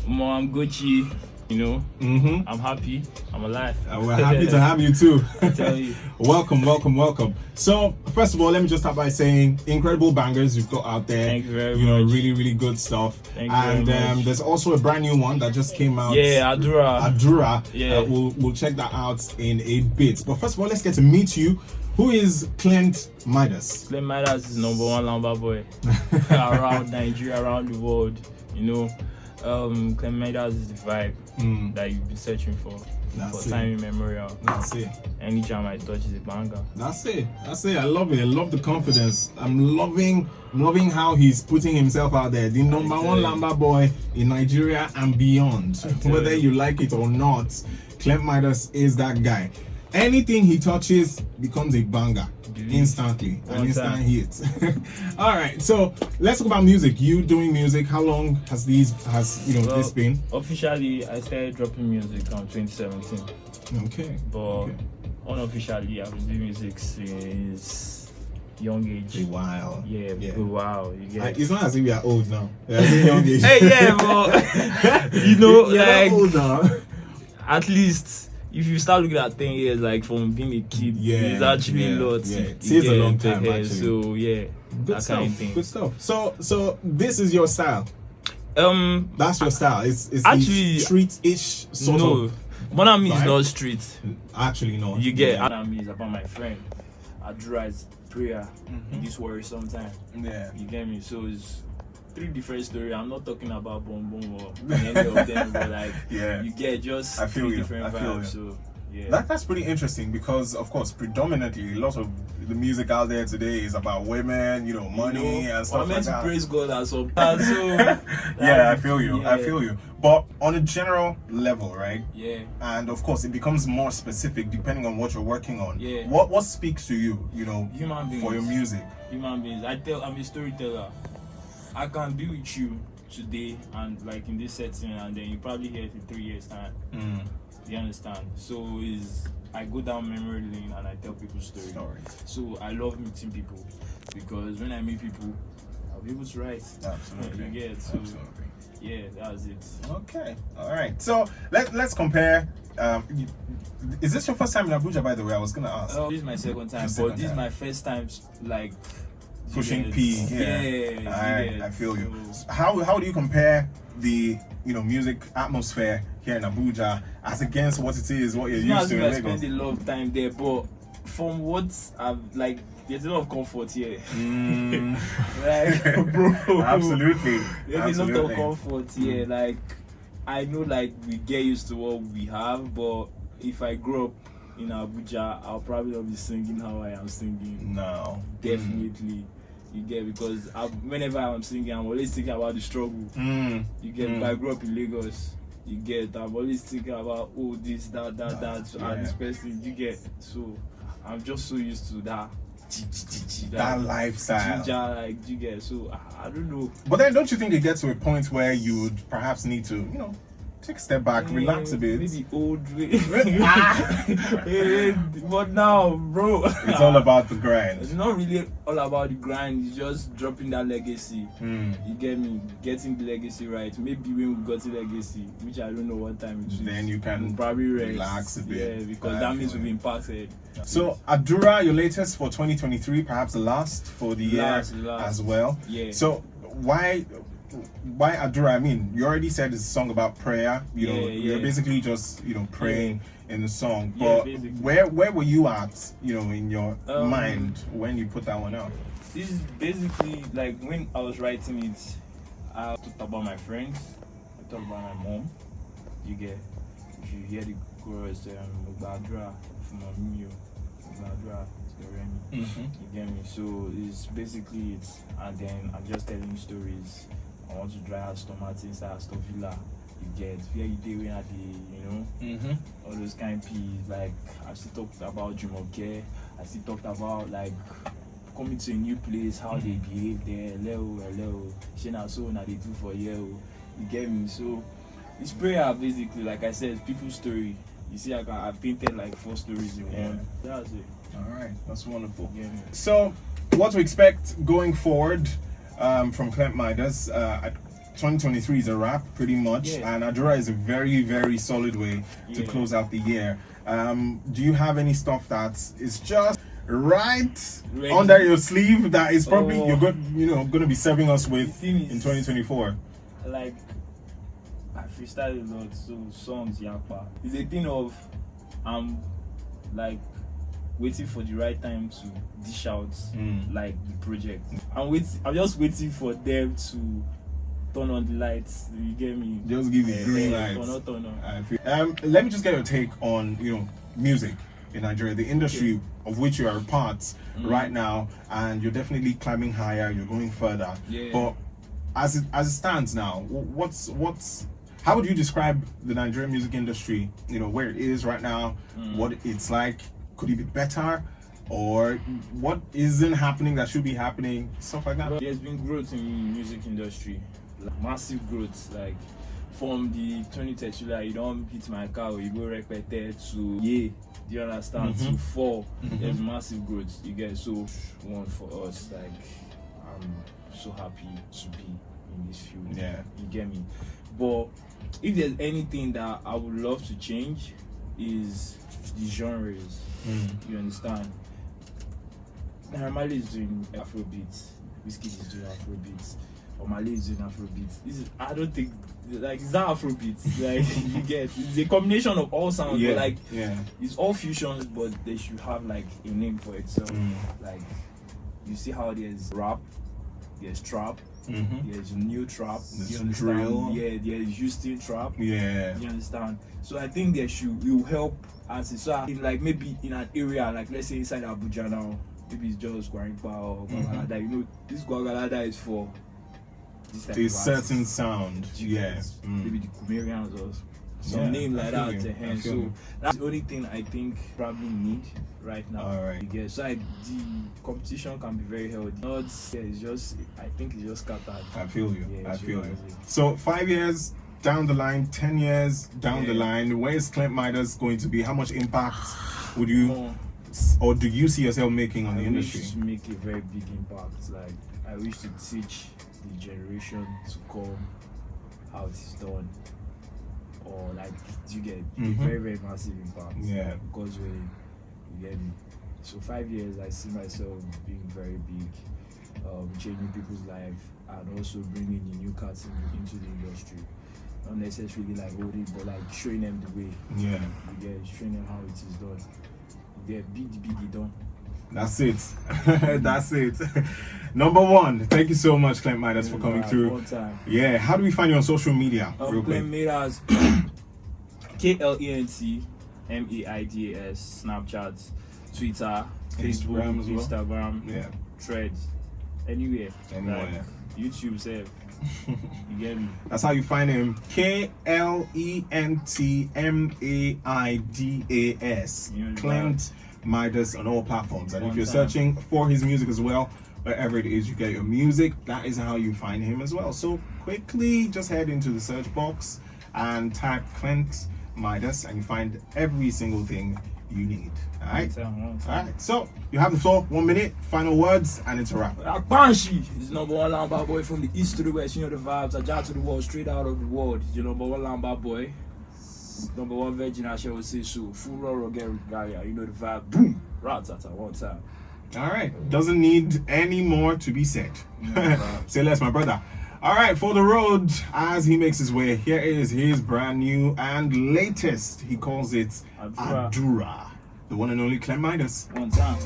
I'm Gucci. You know, I'm happy. I'm alive. We're happy to have you too. I tell you. welcome. So, first of all, let me just start by saying incredible bangers you've got out there. Thank you very much. Really good stuff. Thank you very much. There's also a brand new one that just came out. Yeah, Adura. Yeah. We'll check that out in a bit. But first of all, let's get to meet you. Who is Klent Maidas? Klent Maidas is number one lamba boy around Nigeria, around the world. You know, Klent Maidas is the vibe that you've been searching for time immemorial. That's it. Any jam I touch is a banger. That's it. I love it. I love the confidence. I'm loving how he's putting himself out there. The number one lamba boy in Nigeria and beyond. Whether you like it or not, Klent Maidas is that guy. Anything he touches becomes a banger instantly, an instant hit. All right, so let's talk about music. You doing music? How long has this been? Officially, I started dropping music in 2017. Okay. But unofficially, I've been doing music since young age. A while. Yeah. A while. You get. It's not as if we are old now. We are young age. Hey, yeah, but you know, like old now. At least. If you start looking at 10 years, like from being a kid, it's actually a lot. Yeah, it is a long time actually. So yeah, good stuff. Kind of thing. Good stuff. So this is your style. That's your style. It's actually street-ish sort of. Monami is not street. Actually, no. You get Monami is about my friend. Adura is prayer. This worry sometimes. Yeah. You get me? So it's 3 different stories. I'm not talking about Boom Boom or any of them, but like you get just 3 different vibes. So yeah, that's pretty interesting because of course predominantly a lot of the music out there today is about women, money and stuff like that. I'm meant to praise God and some part, so yeah, I feel you. But on a general level, right? Yeah. And of course it becomes more specific depending on what you're working on. Yeah. What speaks to you, human beings, for your music? Human beings. I'm a storyteller. I can be with you today and like in this setting, and then you probably hear it in 3 years time. You understand? So I go down memory lane and I tell people stories. So I love meeting people because when I meet people, I'll be able to write. Absolutely. You get so. Absolutely. Yeah, that's it. Okay. All right. So let's compare. Is this your first time in Abuja, by the way? I was gonna ask. This is my second time, but this is my first time like pushing P. Yeah. I feel you. So how do you compare the music atmosphere here in Abuja as against what it is, what you're used to in Lagos? I spent a lot of time there, but from what I've like, there's a lot of comfort here. Like, bro, absolutely. There's a lot of comfort here. Like, I know, like we get used to what we have, but if I grow up in Abuja, I'll probably not be singing how I am singing. No, definitely. You get, because whenever I'm singing, I'm always thinking about the struggle. You get, if I grew up in Lagos, you get, I'm always thinking about this, that, and this person. You get, so I'm just so used to that lifestyle. Like, you get, so I don't know. But then, don't you think it gets to a point where you would perhaps need to, take a step back, relax a bit? Maybe old way. But now, bro, it's all about the grind. It's not really all about the grind. It's just dropping that legacy. You get me? Getting the legacy right. Maybe when we got the legacy, which I don't know what time it is, then you can probably relax a bit. Yeah, because that means we've been impacted. So Adura, your latest for 2023, perhaps the last for the year as well. Yeah. So why Adura? I mean, you already said it's a song about prayer. You're basically just praying in the song. But where were you at? In your mind when you put that one out? This is basically like when I was writing it. I talked about my friends. I talked about my mom. You get, if you hear the chorus, Adura from Amio, Adura. You get me? So it's basically it, and then I'm just telling stories. I want to dry out stomach inside Aston Villa. You get where you did when I did, all those kind of peas. Like I still talked about Jumoke. I still talked about like coming to a new place, how they behave there. Hello. Shena so now they do for you. You get me? So it's prayer basically. Like I said, it's people's story. You see, I've painted like 4 stories in one. That's it. All right, that's wonderful. Yeah. So, what to expect going forward from Klent Maidas? 2023 is a wrap pretty much, Yeah. and Adura is a very, very solid way to Yeah. close out the year. Do you have any stuff that is just right Ready. under your sleeve that is probably Oh. you're going to be serving us with The thing in is- 2024? Like, I freestyle a lot, so songs, yakpa. It's a thing of, I'm like waiting for the right time to dish out like the project. I'm just waiting for them to turn on the lights. You get me? Just give it green light. Turn on. Let me just get your take on music in Nigeria, the industry of which you are a part right now, and you're definitely climbing higher. You're going further. Yeah. But as it stands now, how would you describe the Nigerian music industry? Where it is right now, what it's like. Could it be better, or what isn't happening that should be happening? Stuff like that. There's been growth in the music industry, like massive growth. Like from the 2030, like you don't hit my car or you go repeated to do you understand? To 4, there's massive growth. You get so one for us. Like I'm so happy to be in this field. Yeah. You get me? But if there's anything that I would love to change is the genres. You understand? Naramali is doing Afrobeats, Whiskey is doing Afrobeats, Omale is doing Afrobeats. I don't think it's not Afrobeats. Like you get, it's a combination of all sounds. But like it's all fusions, but they should have like a name for itself. Like you see how there's rap, there's trap, there's new trap, you understand? Drill. Yeah, there's Houston trap. Yeah. You understand? So I think it will help as so in maybe in an area like let's say inside Abuja now, maybe it's just Guarimpa or Gwagalada. This Gwagalada is for this type A of certain artist. sound. Yes. Maybe the Kumerians or some name like that to hand. So that's the only thing I think probably need right now. Alright. You get so the competition can be very healthy. Not it's just I think it's just scattered. I feel you. Yeah, I it's feel really you. easy. So 5 years down the line, 10 years down the line, where is Klent Maidas going to be? How much impact would you or do you see yourself making on the industry? I wish to make a very big impact. Like I wish to teach the generation to come how it's done, or like you get a very very massive impact. Yeah. Because when you get me. So 5 years, I see myself being very big, changing people's life, and also bringing the new cats into the industry. Not necessarily like holding, but like showing them the way. Yeah. You get showing them how it is done. You get big done. That's it. That's it. Number one, thank you so much, Klent Maidas, for coming through. One time. Yeah, how do we find you on social media? Real quick. Klent Maidas, Klent Maidas, Snapchat, Twitter, Instagram Facebook, as well? Instagram, Yeah. Threads, anywhere. Anywhere. Like, YouTube, save. You get me? That's how you find him. Klent Maidas. Klent Maidas on all platforms. And if you're searching for his music as well, wherever it is you get your music, that is how you find him as well. So quickly just head into the search box and type Klent Maidas and you find every single thing you need. Alright? Alright, so you have the floor, 1 minute, final words, and it's a wrap. Banshee is number one Lamba boy from the east to the west. You know the vibes. I jump to the world, straight out of the world. You're number one Lamba boy. Number one virgin, I shall say so. Full roll again, Gaia. You know the vibe. Boom! Rat-tat one time. Alright, doesn't need any more to be said. Say less, my brother. Alright, for the road, as he makes his way, here is his brand new and latest. He calls it Adura. Adura. The one and only Klent Maidas. One time.